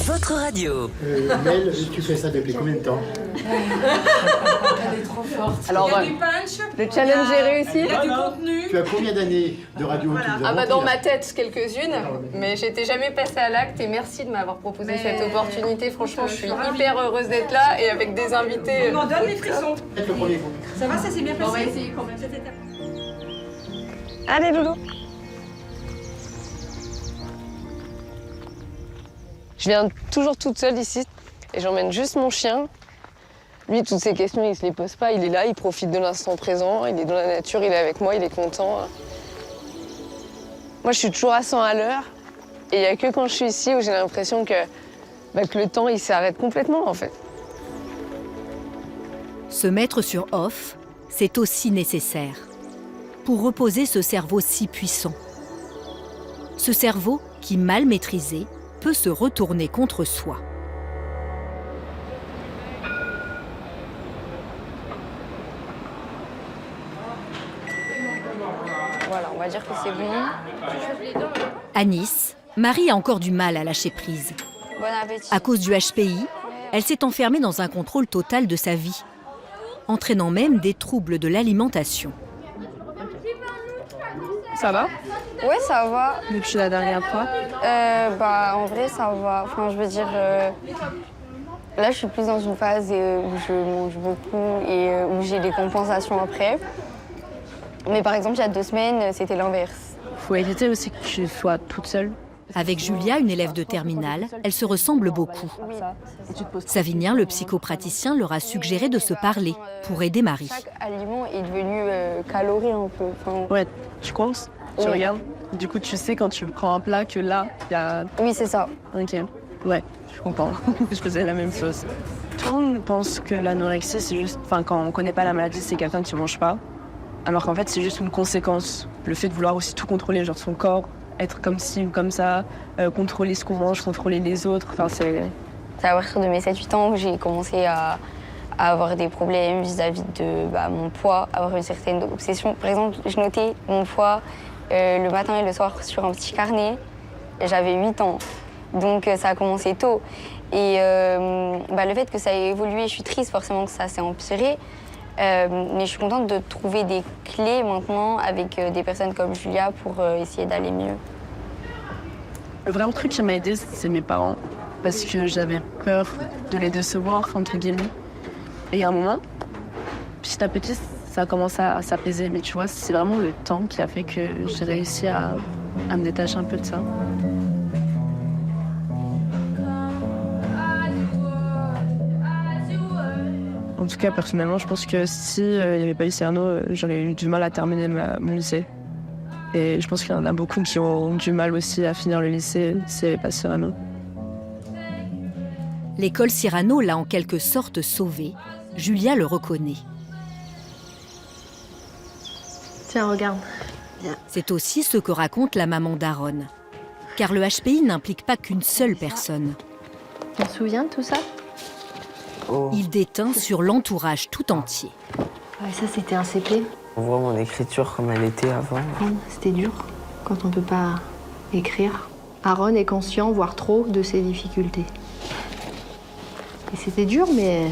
Votre radio. Mel, tu fais ça depuis combien de temps? Elle est trop forte. Alors, il y a du punch, le challenge est réussi. il y a du contenu. Tu as combien d'années de radio? Voilà. Dans ma tête, quelques-unes, mais j'étais jamais passée à l'acte et merci de m'avoir proposé cette opportunité. Franchement, je suis hyper heureuse d'être là et avec des invités. On en donne les frissons. Faites le premier coup. Ça va, ça s'est bien passé? On va essayer quand même. Cette étape. Allez, Loulou. Je viens toujours toute seule ici et j'emmène juste mon chien. Lui, toutes ces questions, il se les pose pas. Il est là, il profite de l'instant présent, il est dans la nature, il est avec moi, il est content. Moi, je suis toujours à 100 à l'heure et il n'y a que quand je suis ici où j'ai l'impression que le temps, il s'arrête complètement, en fait. Se mettre sur off, c'est aussi nécessaire pour reposer ce cerveau si puissant. Ce cerveau qui, mal maîtrisé, peut se retourner contre soi. Voilà, on va dire que c'est bon. À Nice, Marie a encore du mal à lâcher prise. Bon appétit. À cause du HPI, elle s'est enfermée dans un contrôle total de sa vie, entraînant même des troubles de l'alimentation. Ça va? Ouais, ça va. Depuis la dernière fois? En vrai, ça va. Enfin, je veux dire, là, je suis plus dans une phase où je mange beaucoup et où j'ai des compensations après. Mais par exemple, il y a 2 semaines, c'était l'inverse. Il faut éviter aussi que tu sois toute seule. Avec Julia, une élève de terminale, elles se ressemblent beaucoup. Savinien, le psychopraticien, leur a suggéré de se parler pour aider Marie. Chaque aliment est devenu calorique un peu. Enfin... Ouais, tu comptes, tu regardes. Du coup, tu sais quand tu prends un plat que là, il y a... Oui, c'est ça. Ok, ouais, je comprends. Je faisais la même chose. Tout le monde pense que l'anorexie, c'est juste... Enfin, quand on connaît pas la maladie, c'est quelqu'un qui mange pas. Alors qu'en fait, c'est juste une conséquence. Le fait de vouloir aussi tout contrôler, genre son corps, être comme ci ou comme ça, contrôler ce qu'on mange, contrôler les autres. Enfin, c'est à partir de mes 7-8 ans que j'ai commencé à avoir des problèmes vis-à-vis de mon poids, avoir une certaine obsession. Par exemple, je notais mon poids le matin et le soir sur un petit carnet. J'avais 8 ans, donc ça a commencé tôt. Et le fait que ça ait évolué, je suis triste forcément que ça s'est empiré. Mais je suis contente de trouver des clés maintenant avec des personnes comme Julia pour essayer d'aller mieux. Le vrai truc qui m'a aidée, c'est mes parents. Parce que j'avais peur de les décevoir, entre guillemets. Et il y a un moment, petit à petit, ça a commencé à s'apaiser. Mais tu vois, c'est vraiment le temps qui a fait que j'ai réussi à me détacher un peu de ça. En tout cas, personnellement, je pense que si il n'y avait pas eu Cyrano, j'aurais eu du mal à terminer mon lycée. Et je pense qu'il y en a beaucoup qui ont du mal aussi à finir le lycée s'il n'y avait pas Cyrano. L'école Cyrano l'a en quelque sorte sauvé. Julia le reconnaît. Tiens, regarde. C'est aussi ce que raconte la maman d'Aaron. Car le HPI n'implique pas qu'une seule personne. Tu te souviens de tout ça? Il déteint sur l'entourage tout entier. Ouais, ça, c'était un CP. On voit mon écriture comme elle était avant. C'était dur quand on ne peut pas écrire. Aaron est conscient, voire trop, de ses difficultés. Et c'était dur, mais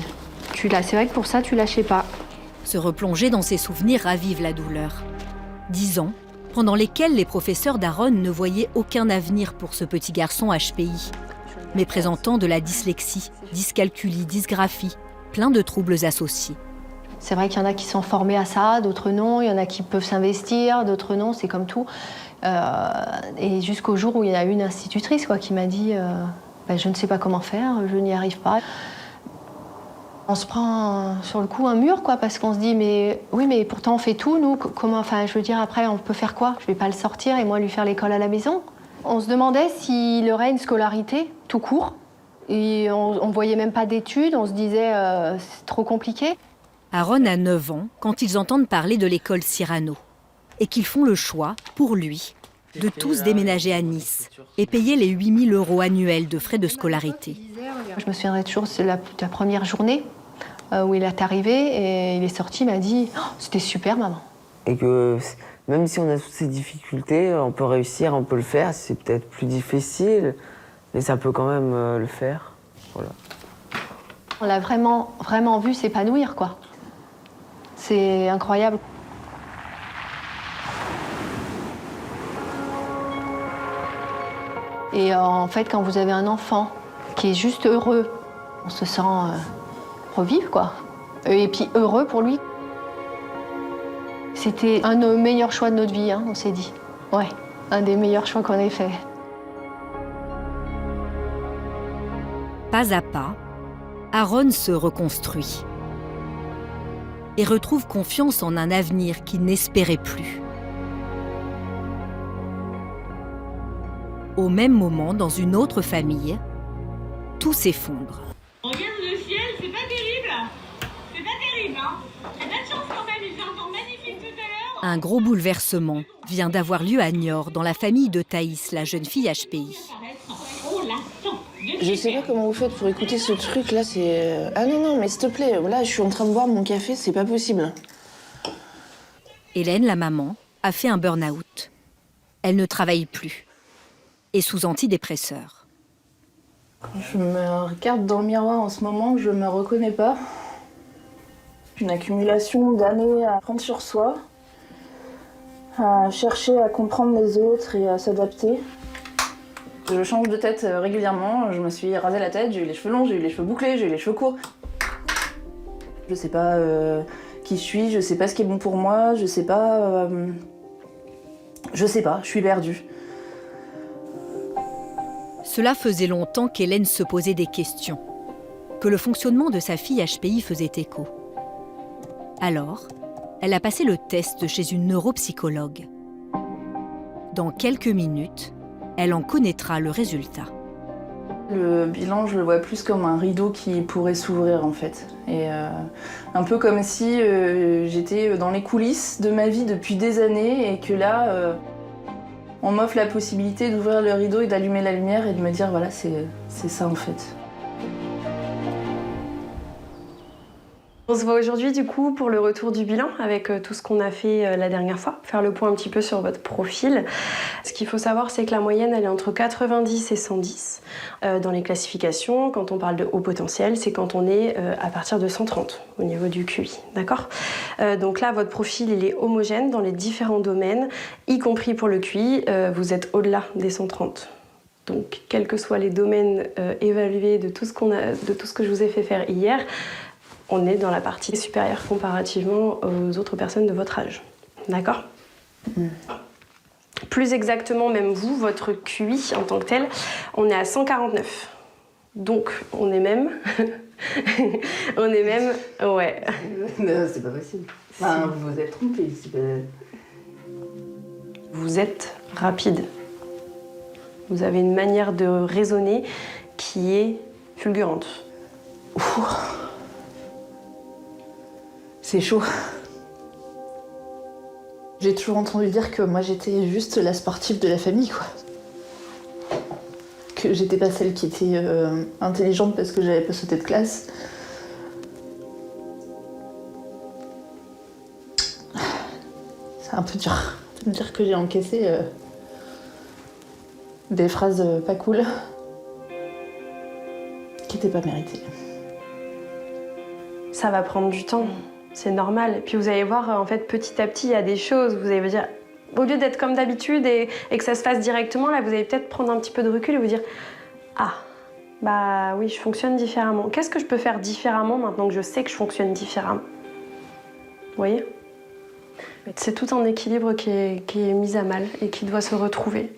c'est vrai que pour ça, tu lâchais pas. Se replonger dans ses souvenirs ravive la douleur. 10 ans, pendant lesquels les professeurs d'Aaron ne voyaient aucun avenir pour ce petit garçon HPI, mais présentant de la dyslexie, dyscalculie, dysgraphie, plein de troubles associés. C'est vrai qu'il y en a qui sont formés à ça, d'autres non. Il y en a qui peuvent s'investir, d'autres non. C'est comme tout. Et jusqu'au jour où il y a une institutrice qui m'a dit je ne sais pas comment faire, je n'y arrive pas. On se prend sur le coup un mur, parce qu'on se dit mais pourtant on fait tout, nous. Comment, je veux dire, après on peut faire quoi? Je vais pas le sortir et moi lui faire l'école à la maison. On se demandait s'il aurait une scolarité tout court. Et on voyait même pas d'études. On se disait c'est trop compliqué. Aaron a 9 ans quand ils entendent parler de l'école Cyrano et qu'ils font le choix, pour lui, de tous déménager à Nice et payer les 8 000 € annuels de frais de scolarité. Je me souviendrai toujours de la première journée où il est arrivé et il est sorti, il m'a dit « C'était super, maman ». Et que même si on a toutes ces difficultés, on peut réussir, on peut le faire. C'est peut-être plus difficile, mais ça peut quand même le faire. Voilà. On l'a vraiment, vraiment vu s'épanouir, C'est incroyable. Et en fait, quand vous avez un enfant qui est juste heureux, on se sent revivre, Et puis heureux pour lui. C'était un des meilleurs choix de notre vie, on s'est dit. Ouais, un des meilleurs choix qu'on ait fait. Pas à pas, Aaron se reconstruit et retrouve confiance en un avenir qu'il n'espérait plus. Au même moment, dans une autre famille, tout s'effondre. Regarde le ciel, c'est pas terrible. C'est pas terrible, T'as pas de chance quand même, il fait un temps magnifique tout à l'heure. Un gros bouleversement vient d'avoir lieu à Niort, dans la famille de Thaïs, la jeune fille HPI. Je sais pas comment vous faites pour écouter ce truc là, c'est... Ah non, mais s'il te plaît, là je suis en train de boire mon café, c'est pas possible. Hélène, la maman, a fait un burn-out. Elle ne travaille plus et sous antidépresseurs. Quand je me regarde dans le miroir en ce moment, je me reconnais pas. Une accumulation d'années à prendre sur soi, à chercher à comprendre les autres et à s'adapter. Je change de tête régulièrement, je me suis rasé la tête, j'ai eu les cheveux longs, j'ai eu les cheveux bouclés, j'ai eu les cheveux courts. Je sais pas qui je suis, je sais pas ce qui est bon pour moi, je sais pas, je suis perdue. Cela faisait longtemps qu'Hélène se posait des questions, que le fonctionnement de sa fille HPI faisait écho. Alors, elle a passé le test chez une neuropsychologue. Dans quelques minutes, elle en connaîtra le résultat. Le bilan, je le vois plus comme un rideau qui pourrait s'ouvrir en fait. Et un peu comme si j'étais dans les coulisses de ma vie depuis des années et que là, on m'offre la possibilité d'ouvrir le rideau et d'allumer la lumière et de me dire voilà, c'est ça en fait. On se voit aujourd'hui du coup pour le retour du bilan avec tout ce qu'on a fait la dernière fois, faire le point un petit peu sur votre profil. Ce qu'il faut savoir, c'est que la moyenne elle est entre 90 et 110 dans les classifications. Quand on parle de haut potentiel, c'est quand on est à partir de 130 au niveau du QI, d'accord? Donc là, votre profil il est homogène dans les différents domaines, y compris pour le QI, vous êtes au-delà des 130. Donc quels que soient les domaines évalués de tout ce que je vous ai fait faire hier, on est dans la partie supérieure comparativement aux autres personnes de votre âge. D'accord ? Plus exactement, même vous, votre QI en tant que tel, on est à 149. Donc, on est même On est même... Ouais. Non, c'est pas possible. Enfin, vous vous êtes trompé. Vous êtes rapide. Vous avez une manière de raisonner qui est fulgurante. Ouh. C'est chaud. J'ai toujours entendu dire que moi j'étais juste la sportive de la famille, quoi. Que j'étais pas celle qui était intelligente parce que j'avais pas sauté de classe. C'est un peu dur de me dire que j'ai encaissé des phrases pas cool qui n'étaient pas méritées. Ça va prendre du temps, c'est normal. Et puis vous allez voir, en fait, petit à petit, il y a des choses, vous allez vous dire, au lieu d'être comme d'habitude et que ça se fasse directement, là, vous allez peut-être prendre un petit peu de recul et vous dire, ah, bah oui, je fonctionne différemment. Qu'est-ce que je peux faire différemment maintenant que je sais que je fonctionne différemment? Vous voyez? C'est tout un équilibre qui est mis à mal et qui doit se retrouver.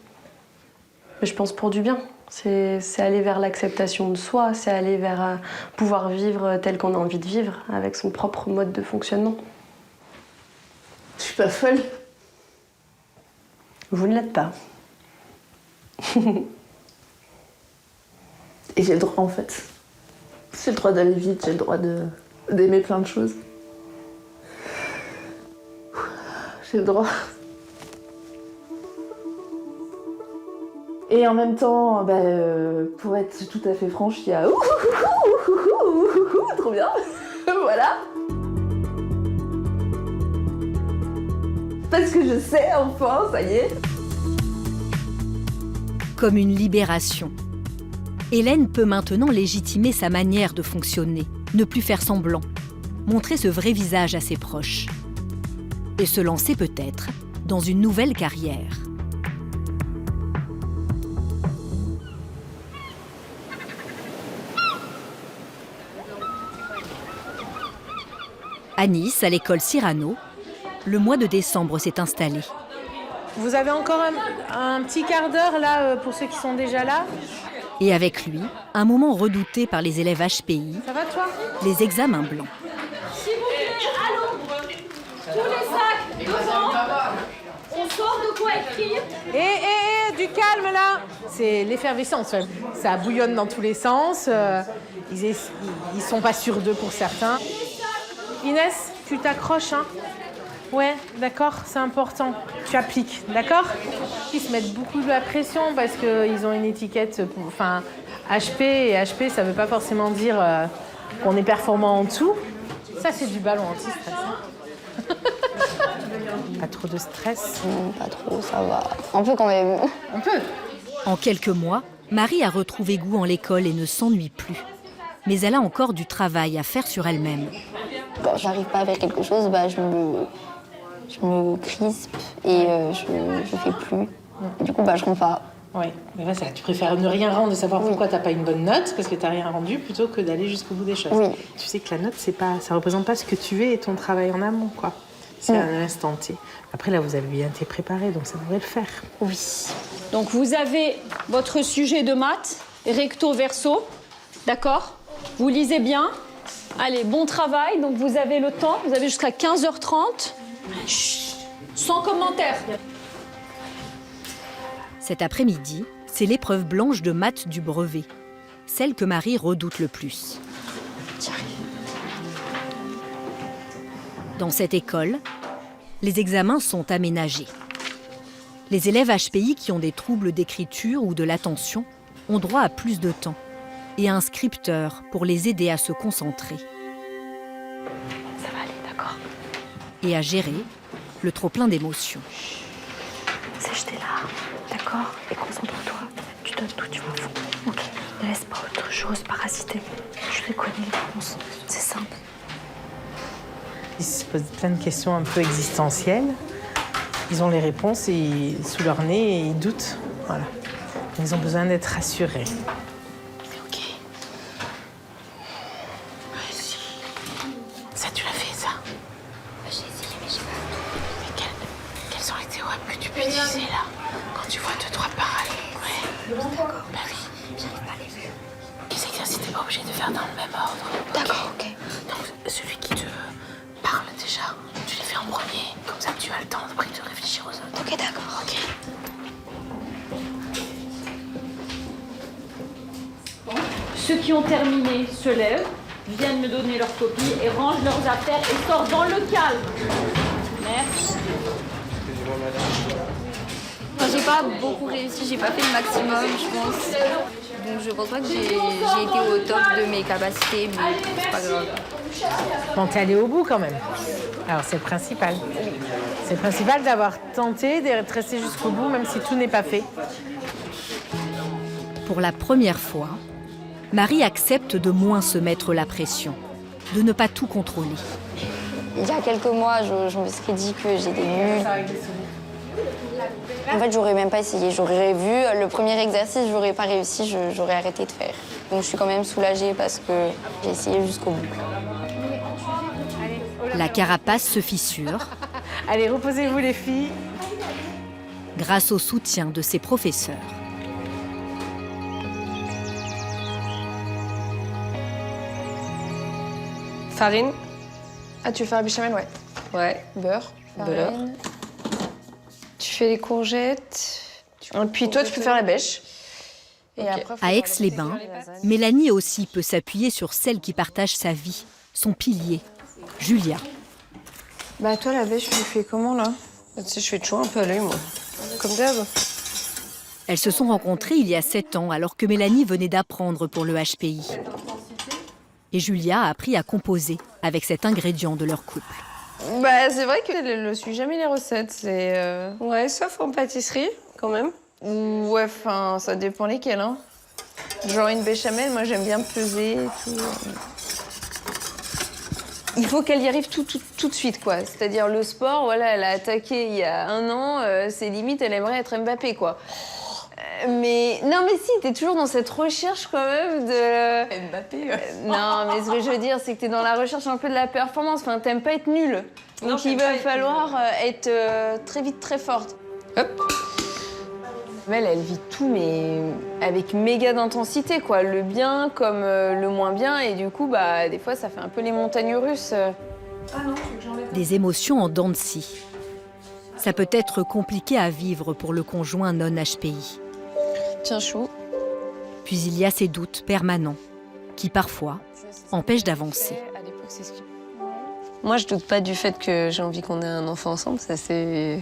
Mais je pense pour du bien. C'est aller vers l'acceptation de soi, c'est aller vers pouvoir vivre tel qu'on a envie de vivre, avec son propre mode de fonctionnement. Je suis pas folle. Vous ne l'êtes pas. Et j'ai le droit, en fait. J'ai le droit d'aller vite, j'ai le droit d'aimer plein de choses. J'ai le droit. Et en même temps, pour être tout à fait franche, il y a trop bien, voilà. Parce que je sais, enfin, ça y est. Comme une libération. Hélène peut maintenant légitimer sa manière de fonctionner, ne plus faire semblant, montrer ce vrai visage à ses proches. Et se lancer peut-être dans une nouvelle carrière. À Nice, à l'école Cyrano, le mois de décembre s'est installé. Vous avez encore un petit quart d'heure là pour ceux qui sont déjà là. Et avec lui, un moment redouté par les élèves HPI, Ça va toi? les examens blancs. S'il vous plaît, à l'ombre. Tous les sacs devant. On sort de quoi écrire. Du calme là. C'est l'effervescence. Ça bouillonne dans tous les sens. Ils sont pas sûrs d'eux pour certains. Inès, tu t'accroches, hein? Ouais, d'accord, c'est important. Tu appliques, d'accord? Ils se mettent beaucoup de la pression parce qu'ils ont une étiquette, enfin, HP, et HP, ça veut pas forcément dire qu'on est performant en tout. Ça, c'est du ballon anti-stress. Hein. Pas trop de stress? Non, pas trop, ça va. Un peu quand même. Un peu. En quelques mois, Marie a retrouvé goût en l'école et ne s'ennuie plus. Mais elle a encore du travail à faire sur elle-même. Quand j'arrive pas à faire quelque chose, je me crispe et je fais plus. Et du coup, je rends pas. Oui, mais là, tu préfères ne rien rendre et savoir pourquoi t'as pas une bonne note, parce que t'as rien rendu, plutôt que d'aller jusqu'au bout des choses. Oui. Tu sais que la note, ça représente pas ce que tu es et ton travail en amont, quoi. C'est à l'instant T. Après, là, vous avez bien été préparé, donc ça devrait le faire. Oui. Donc, vous avez votre sujet de maths, recto verso, d'accord? Vous lisez bien. Allez, bon travail. Donc, vous avez le temps. Vous avez jusqu'à 15h30. Chut, sans commentaire. Cet après-midi, c'est l'épreuve blanche de maths du brevet, celle que Marie redoute le plus. Dans cette école, les examens sont aménagés. Les élèves HPI qui ont des troubles d'écriture ou de l'attention ont droit à plus de temps et à un scripteur pour les aider à se concentrer. Ça va aller, d'accord? Et à gérer le trop-plein d'émotions. C'est jeté là, d'accord? Et concentre-toi. Tu donnes tout, tu vas à fond. Ok. Ne laisse pas autre chose parasiter. Je les connais, les réponses. C'est simple. Ils se posent plein de questions un peu existentielles. Ils ont les réponses et sous leur nez et ils doutent. Voilà. Ils ont besoin d'être rassurés. Ok. Vas-y. Ça, tu l'as fait, ça? J'ai essayé, mais j'ai pas. Mais quels ont été les web que tu peux utiliser là? Quand tu vois 2-3 parallèles. Ouais. D'accord. Bah oui. J'arrive pas à les faire. Quels exercices t'es pas obligé de faire dans le même ordre. D'accord, ok. Donc celui qui te parle déjà, tu les fais en premier. Comme ça tu as le temps après de réfléchir aux autres. Ok, d'accord. Ok. Ceux qui ont terminé se lèvent, viennent me donner leur copie et rangent leurs affaires et sortent dans le calme. Merci. Enfin, j'ai pas beaucoup réussi, j'ai pas fait le maximum, je pense. Donc je pense pas que j'ai été au top de mes capacités, mais c'est pas grave. Bon, t'es allé au bout quand même. Alors c'est le principal. C'est le principal d'avoir tenté d'être resté jusqu'au bout, même si tout n'est pas fait. Pour la première fois, Marie accepte de moins se mettre la pression, de ne pas tout contrôler. Il y a quelques mois, je me serais dit que j'étais nulle. En fait, j'aurais même pas essayé. J'aurais vu le premier exercice, j'aurais pas réussi, j'aurais arrêté de faire. Donc je suis quand même soulagée parce que j'ai essayé jusqu'au bout. La carapace se fissure. Allez, reposez-vous les filles. Grâce au soutien de ses professeurs. Farine. Ah, tu veux faire la béchamel, ouais. Ouais. Beurre. Beurre. Farine. Tu fais les courgettes. Et puis toi, tu peux faire la bêche. Et après, À Aix-les-Bains, Mélanie aussi peut s'appuyer sur celle qui partage sa vie, son pilier, Julia. Bah toi, la bêche, tu fais comment, là? Tu sais, je fais toujours un peu à l'œil, moi. Comme d'hab. Elles se sont rencontrées il y a 7 ans, alors que Mélanie venait d'apprendre pour le HPI. Et Julia a appris à composer avec cet ingrédient de leur couple. Bah, c'est vrai que ne suit jamais les recettes. C'est ouais, sauf en pâtisserie, quand même. Ouais, enfin, ça dépend lesquelles, hein. Genre une béchamel, moi, j'aime bien peser et tout. Il faut qu'elle y arrive tout de suite, quoi. C'est-à-dire le sport, voilà, elle a attaqué il y a 1 an, c'est limite, elle aimerait être Mbappé, quoi. Mais non, mais si, t'es toujours dans cette recherche quand même de... Mbappé Non, mais ce que je veux dire, c'est que t'es dans la recherche un peu de la performance. Enfin, t'aimes pas être nulle. Donc il va falloir être très vite très forte. Hop. Elle vit tout, mais avec méga d'intensité, quoi. Le bien comme le moins bien, et du coup, bah, des fois, ça fait un peu les montagnes russes. Des émotions en dents de scie. Ça peut être compliqué à vivre pour le conjoint non-HPI. Tiens, chou. Puis il y a ces doutes permanents, qui parfois empêchent d'avancer. Moi, je doute pas du fait que j'ai envie qu'on ait un enfant ensemble, ça c'est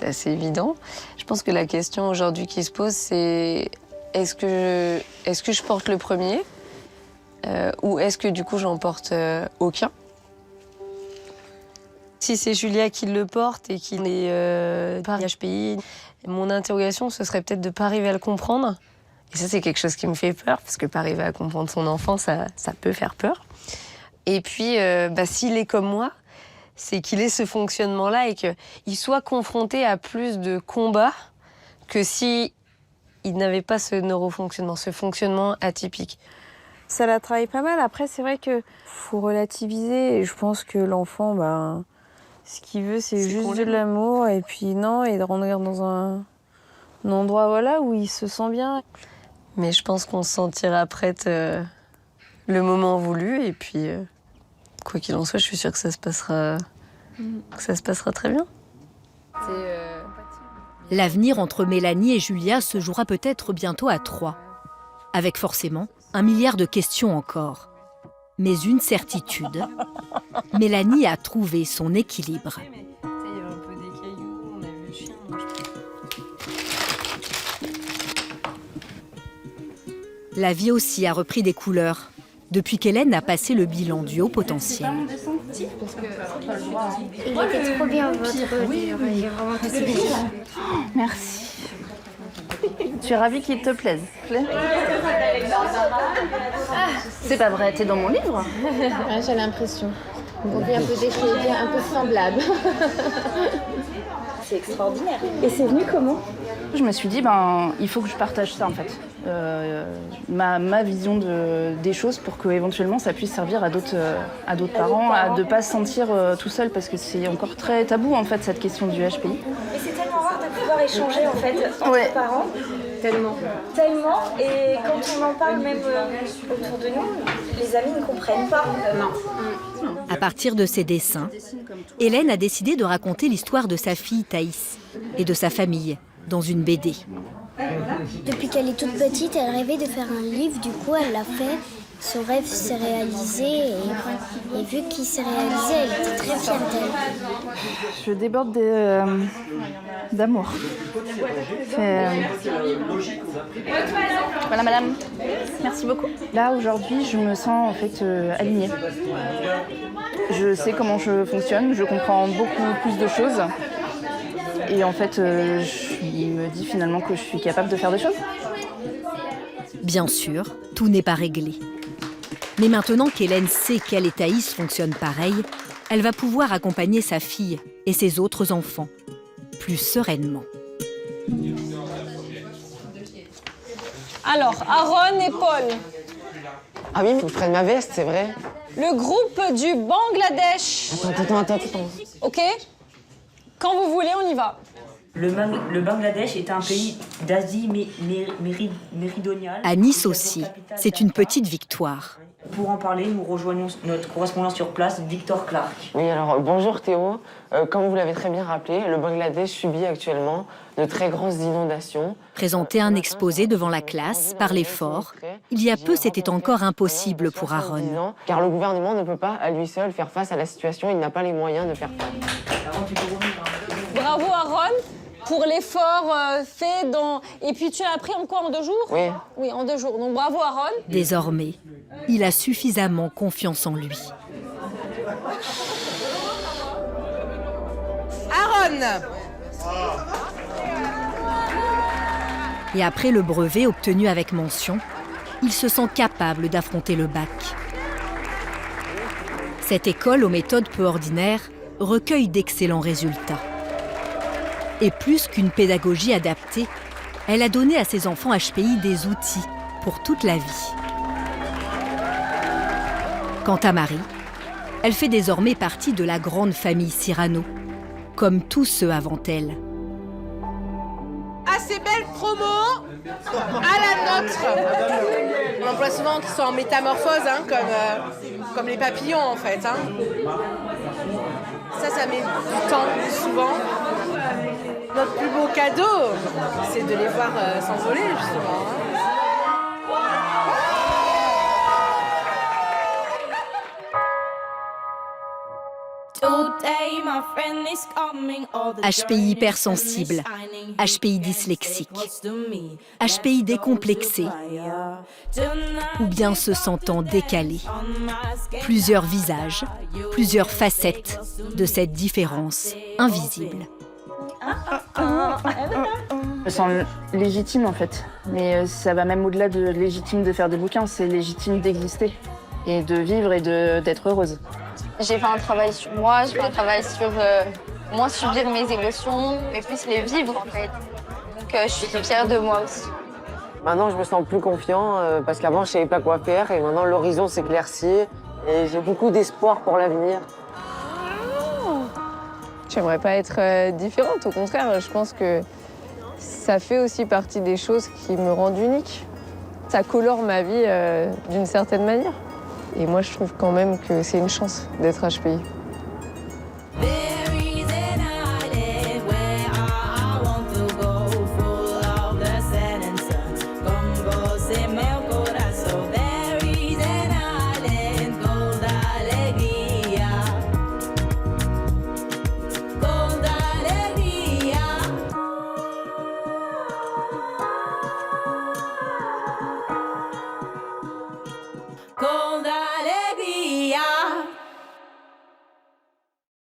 assez évident. Je pense que la question aujourd'hui qui se pose, c'est est-ce que je porte le premier ou est-ce que du coup j'en porte aucun? Si c'est Julia qui le porte et qui n'est pas HPI, mon interrogation, ce serait peut-être de ne pas arriver à le comprendre. Et ça, c'est quelque chose qui me fait peur, parce que pas arriver à comprendre son enfant, ça peut faire peur. Et puis, s'il est comme moi, c'est qu'il ait ce fonctionnement-là et qu'il soit confronté à plus de combats que si il n'avait pas ce neurofonctionnement, ce fonctionnement atypique. Ça la travaille pas mal. Après, c'est vrai qu'il faut relativiser. Et je pense que l'enfant, ce qu'il veut, c'est juste de l'amour. Et puis non, et de rentrer dans un endroit où il se sent bien. Mais je pense qu'on se sentira prête le moment voulu. Et puis, quoi qu'il en soit, je suis sûre que ça se passera très bien. L'avenir entre Mélanie et Julia se jouera peut-être bientôt à 3. Avec forcément 1 milliard de questions encore. Mais une certitude, Mélanie a trouvé son équilibre. La vie aussi a repris des couleurs depuis qu'Hélène a passé le bilan du haut potentiel. Il était trop bien votre livre, j'ai vraiment très bien. Merci. Tu es ravie qu'il te plaise. C'est pas vrai, t'es dans mon livre? Ouais, j'ai l'impression. On vit un peu décrit, un peu semblable. C'est extraordinaire. Et c'est venu comment? Je me suis dit, il faut que je partage ça en fait. Ma vision des choses pour qu'éventuellement ça puisse servir à d'autres parents, à ne pas se sentir tout seul parce que c'est encore très tabou en fait cette question du HPI. Mais c'est tellement rare de pouvoir échanger en fait entre parents. Tellement. Tellement. Et quand on en parle même autour de nous, les amis ne comprennent pas. Non. À partir de ses dessins, Hélène a décidé de raconter l'histoire de sa fille Thaïs et de sa famille dans une BD. Depuis qu'elle est toute petite, elle rêvait de faire un livre, du coup elle l'a fait. Son rêve s'est réalisé et vu qu'il s'est réalisé, elle était très fière d'elle. Je déborde d'amour. Voilà madame, merci beaucoup. Là aujourd'hui, je me sens en fait alignée. Je sais comment je fonctionne, je comprends beaucoup plus de choses. Et en fait, je me dis finalement que je suis capable de faire des choses. Bien sûr, tout n'est pas réglé. Mais maintenant qu'Hélène sait qu'elle et Thaïs fonctionnent pareil, elle va pouvoir accompagner sa fille et ses autres enfants plus sereinement. Alors, Aaron et Paul. Ah oui, faut que je prenne ma veste, c'est vrai. Le groupe du Bangladesh. Attends. Ok? Quand vous voulez, on y va. Le Bangladesh est un pays d'Asie méridionale. À Nice aussi, c'est une petite victoire. Pour en parler, nous rejoignons notre correspondant sur place, Victor Clark. Oui, alors bonjour Théo. Comme vous l'avez très bien rappelé, le Bangladesh subit actuellement de très grosses inondations. Présenter un exposé devant la classe, parler fort, il y a peu c'était encore impossible pour Aaron. Car le gouvernement ne peut pas à lui seul faire face à la situation, il n'a pas les moyens de faire face. Bravo Aaron pour l'effort fait dans... Et puis tu l'as appris en quoi, en 2 jours? Oui. Oui, en 2 jours. Donc bravo Aaron. Désormais, il a suffisamment confiance en lui. Aaron! Et après le brevet obtenu avec mention, il se sent capable d'affronter le bac. Cette école aux méthodes peu ordinaires recueille d'excellents résultats. Et plus qu'une pédagogie adaptée, elle a donné à ses enfants HPI des outils pour toute la vie. Quant à Marie, elle fait désormais partie de la grande famille Cyrano, comme tous ceux avant elle. Assez belle promo à la nôtre. On emploie souvent qu'ils sont en métamorphose, comme les papillons en fait. Ça met du temps souvent. Notre plus beau cadeau, c'est de les voir s'envoler justement. HPI hypersensible, HPI dyslexique, HPI décomplexé, ou bien se sentant décalé. Plusieurs visages, plusieurs facettes de cette différence invisible. Je me sens légitime en fait, mais ça va même au-delà de légitime de faire des bouquins, c'est légitime d'exister et de vivre et d'être heureuse. J'ai fait un travail sur moi, j'ai fait un travail sur moins subir mes émotions, mais plus les vivre en fait. Donc je suis fière de moi aussi. Maintenant, je me sens plus confiant parce qu'avant, je savais pas quoi faire et maintenant, l'horizon s'éclaircit et j'ai beaucoup d'espoir pour l'avenir. J'aimerais pas être différente, au contraire, je pense que ça fait aussi partie des choses qui me rendent unique. Ça colore ma vie d'une certaine manière. Et moi, je trouve quand même que c'est une chance d'être HPI.